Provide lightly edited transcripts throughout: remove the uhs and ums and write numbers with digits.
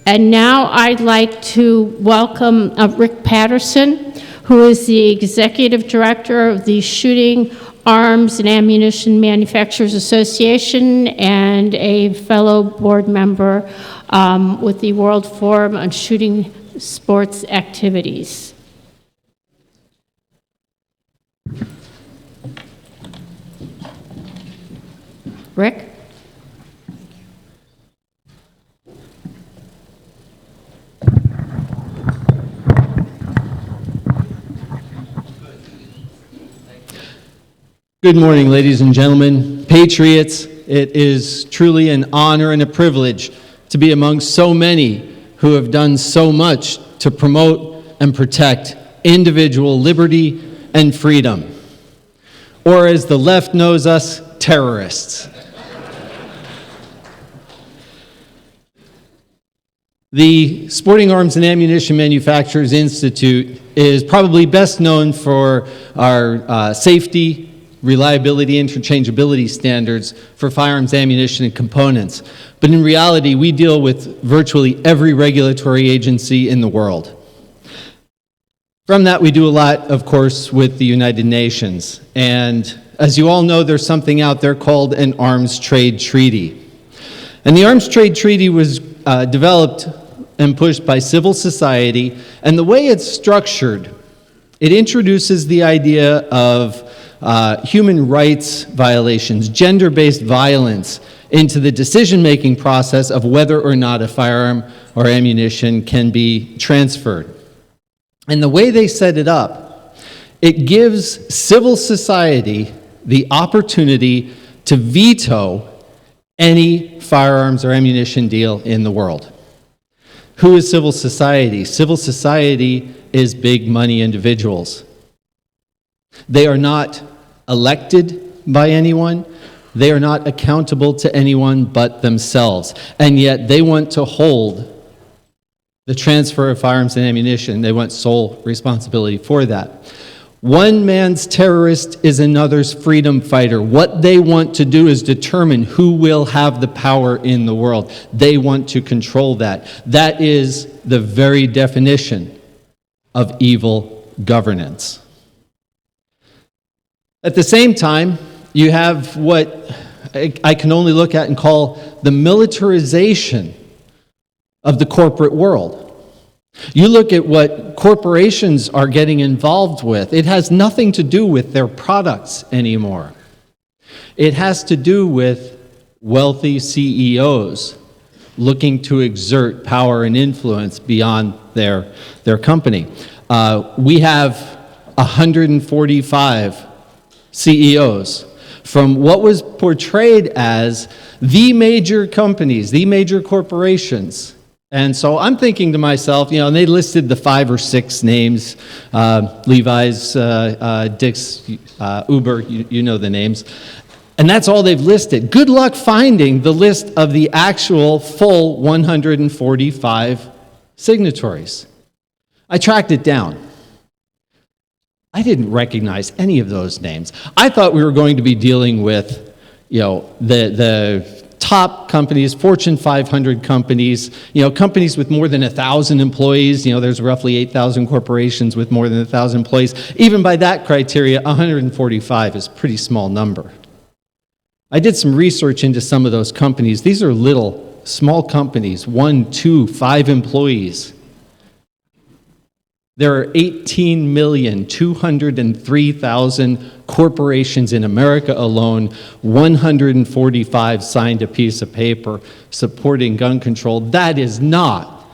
And now I'd like to welcome Rick Patterson, who is the Executive Director of the Shooting Arms and Ammunition Manufacturers Association and a fellow board member with the World Forum on Shooting Sports Activities. Rick? Good morning, ladies and gentlemen, patriots. It is truly an honor and a privilege to be among so many who have done so much to promote and protect individual liberty and freedom, or as the left knows us, terrorists. The Sporting Arms and Ammunition Manufacturers Institute is probably best known for our safety, reliability, interchangeability standards for firearms, ammunition, and components. But in reality, we deal with virtually every regulatory agency in the world. From that, we do a lot, of course, with the United Nations. And as you all know, there's something out there called an Arms Trade Treaty. And the Arms Trade Treaty was developed and pushed by civil society. And the way it's structured, it introduces the idea of human rights violations, gender-based violence into the decision-making process of whether or not a firearm or ammunition can be transferred. And the way they set it up, it gives civil society the opportunity to veto any firearms or ammunition deal in the world. Who is civil society? Civil society is big money individuals. They are not elected by anyone. They are not accountable to anyone but themselves. And yet they want to hold the transfer of firearms and ammunition. They want sole responsibility for that. One man's terrorist is another's freedom fighter. What they want to do is determine who will have the power in the world. They want to control that. That is the very definition of evil governance. At the same time, you have what I can only look at and call the militarization of the corporate world. You look at what corporations are getting involved with, it has nothing to do with their products anymore. It has to do with wealthy CEOs looking to exert power and influence beyond their company. We have 145 CEOs from what was portrayed as the major companies, the major corporations. And so I'm thinking to myself, and they listed the 5 or 6 names, Levi's, Dick's, Uber, you know the names. And that's all they've listed. Good luck finding the list of the actual full 145 signatories. I tracked it down. I didn't recognize any of those names. I thought we were going to be dealing with, the top companies, Fortune 500 companies, companies with more than 1,000 employees. There's roughly 8,000 corporations with more than 1,000 employees. Even by that criteria, 145 is a pretty small number. I did some research into some of those companies. These are little, small companies, 1, 2, 5 employees. There are 18,203,000 corporations in America alone. 145 signed a piece of paper supporting gun control. That is not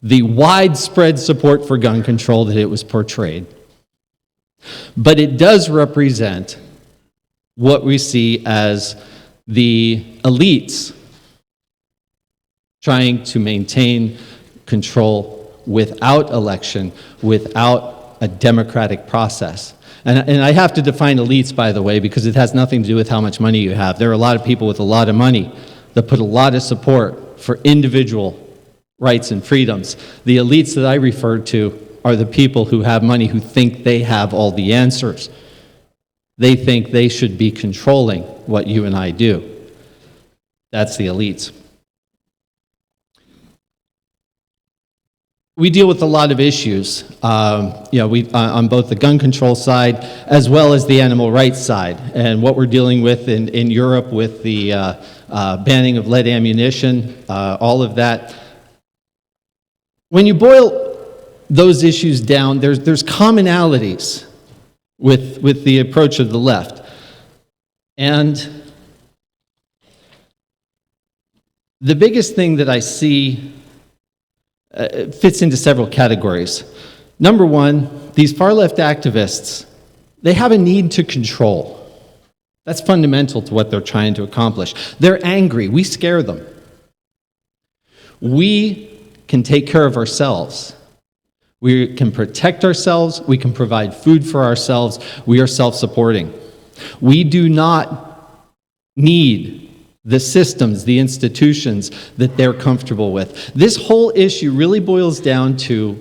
the widespread support for gun control that it was portrayed. But it does represent what we see as the elites trying to maintain control without election, without a democratic process. And I have to define elites, by the way, because it has nothing to do with how much money you have. There are a lot of people with a lot of money that put a lot of support for individual rights and freedoms. The elites that I refer to are the people who have money, who think they have all the answers. They think they should be controlling what you and I do. That's the elites. we deal with a lot of issues, on both the gun control side as well as the animal rights side. And what we're dealing with in Europe with the banning of lead ammunition, all of that. When you boil those issues down, there's commonalities with the approach of the left. And the biggest thing that I see fits into several categories. Number one, these far-left activists, they have a need to control. That's fundamental to what they're trying to accomplish. They're angry. We scare them. We can take care of ourselves. We can protect ourselves. We can provide food for ourselves. We are self-supporting. We do not need the systems, the institutions that they're comfortable with. This whole issue really boils down to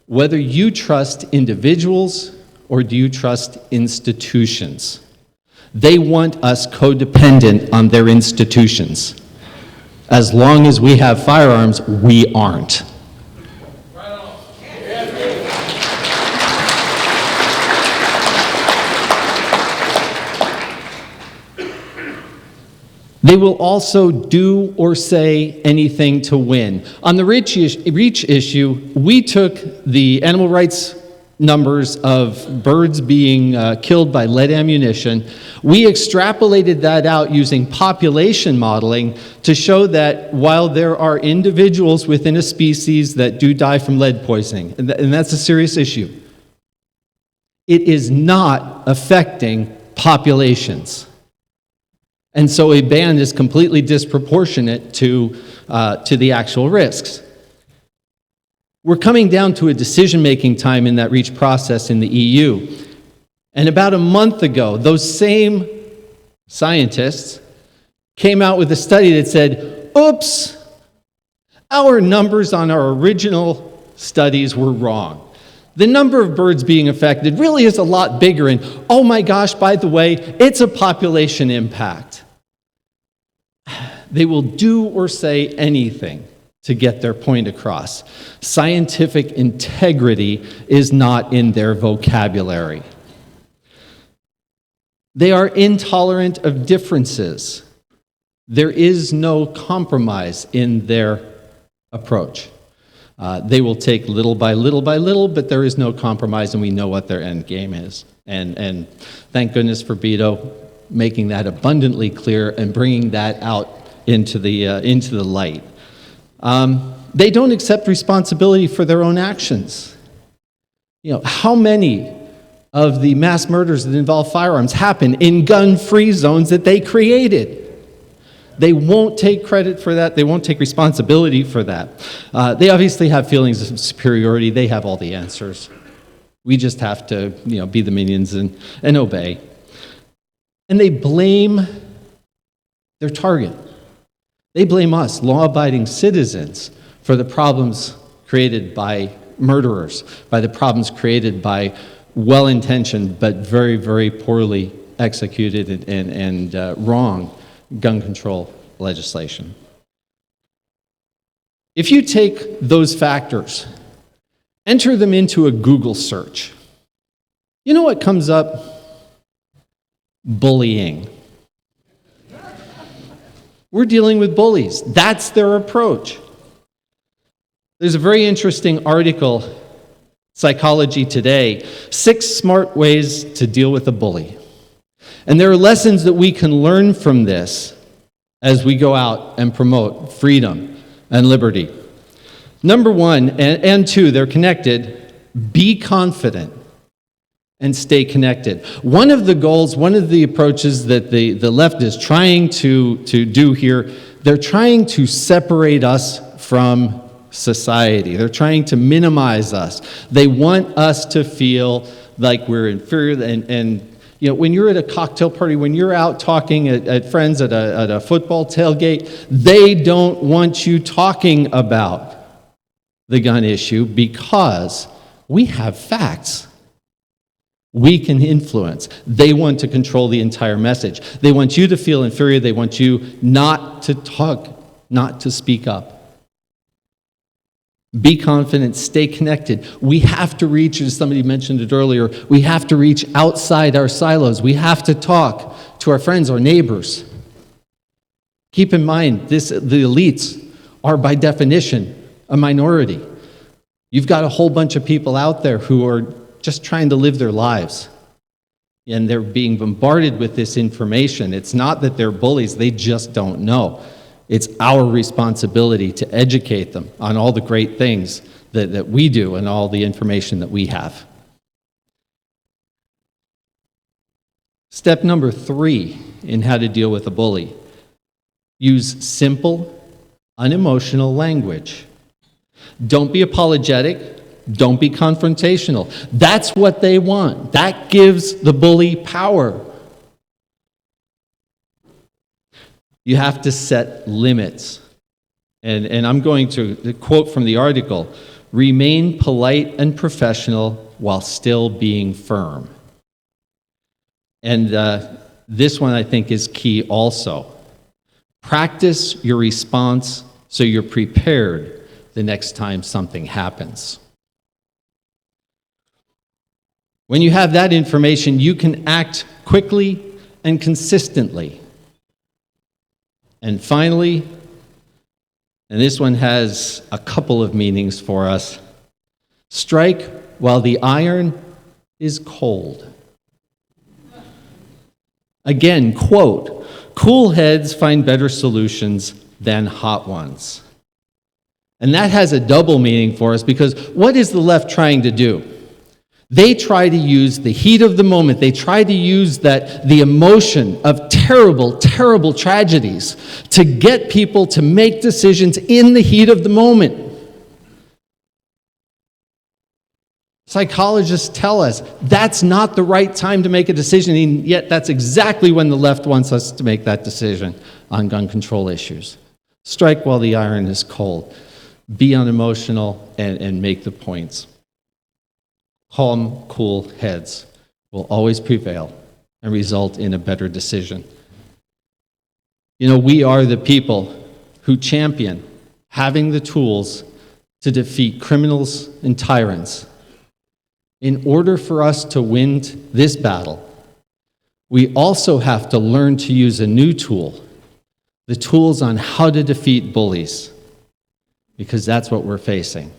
whether you trust individuals or do you trust institutions. They want us codependent on their institutions. As long as we have firearms, we aren't. They will also do or say anything to win. On the reach issue, we took the animal rights numbers of birds being killed by lead ammunition. We extrapolated that out using population modeling to show that while there are individuals within a species that do die from lead poisoning, and that's a serious issue, it is not affecting populations. And so a ban is completely disproportionate to the actual risks. We're coming down to a decision-making time in that REACH process in the EU. And about a month ago, those same scientists came out with a study that said, oops, our numbers on our original studies were wrong. The number of birds being affected really is a lot bigger, and oh my gosh, by the way, it's a population impact. They will do or say anything to get their point across. Scientific integrity is not in their vocabulary. They are intolerant of differences. There is no compromise in their approach. They will take little by little by little, but there is no compromise, and we know what their end game is. And thank goodness for Beto making that abundantly clear and bringing that out into the light. They don't accept responsibility for their own actions. How many of the mass murders that involve firearms happen in gun-free zones that they created? They won't take credit for that. They won't take responsibility for that. They obviously have feelings of superiority. They have all the answers. We just have to, be the minions and obey. And they blame their target. They blame us, law-abiding citizens, for the problems created by murderers, by the problems created by well-intentioned but very, very poorly executed and wrong gun control legislation. If you take those factors, enter them into a Google search, you know what comes up? Bullying. We're dealing with bullies. That's their approach. There's a very interesting article, Psychology Today, 6 smart ways to deal with a bully. And there are lessons that we can learn from this as we go out and promote freedom and liberty. Number 1 and 2, they're connected, be confident and stay connected. One of the goals, one of the approaches that the left is trying to do here, they're trying to separate us from society. They're trying to minimize us. They want us to feel like we're inferior. And when you're at a cocktail party, when you're out talking at friends at a football tailgate, they don't want you talking about the gun issue because we have facts. We can influence. They want to control the entire message. They want you to feel inferior. They want you not to talk, not to speak up. Be confident, stay connected. We have to reach, as somebody mentioned it earlier, we have to reach outside our silos. We have to talk to our friends, our neighbors. Keep in mind, the elites are by definition a minority. You've got a whole bunch of people out there who are just trying to live their lives. And they're being bombarded with this information. It's not that they're bullies, they just don't know. It's our responsibility to educate them on all the great things that we do and all the information that we have. Step number 3 in how to deal with a bully. Use simple, unemotional language. Don't be apologetic. Don't be confrontational. That's what they want. That gives the bully power. You have to set limits. And I'm going to quote from the article, remain polite and professional while still being firm. And this one I think is key also. Practice your response so you're prepared the next time something happens. When you have that information, you can act quickly and consistently. And finally, and this one has a couple of meanings for us, strike while the iron is cold. Again, quote, cool heads find better solutions than hot ones. And that has a double meaning for us because what is the left trying to do? They try to use the heat of the moment. They try to use the emotion of terrible, terrible tragedies to get people to make decisions in the heat of the moment. Psychologists tell us that's not the right time to make a decision, and yet that's exactly when the left wants us to make that decision on gun control issues. Strike while the iron is cold. Be unemotional and make the points. Calm, cool heads will always prevail and result in a better decision. You know, we are the people who champion having the tools to defeat criminals and tyrants. In order for us to win this battle, we also have to learn to use a new tool, the tools on how to defeat bullies, because that's what we're facing.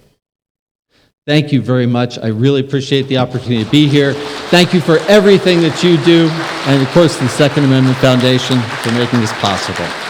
Thank you very much. I really appreciate the opportunity to be here. Thank you for everything that you do, and of course the Second Amendment Foundation for making this possible.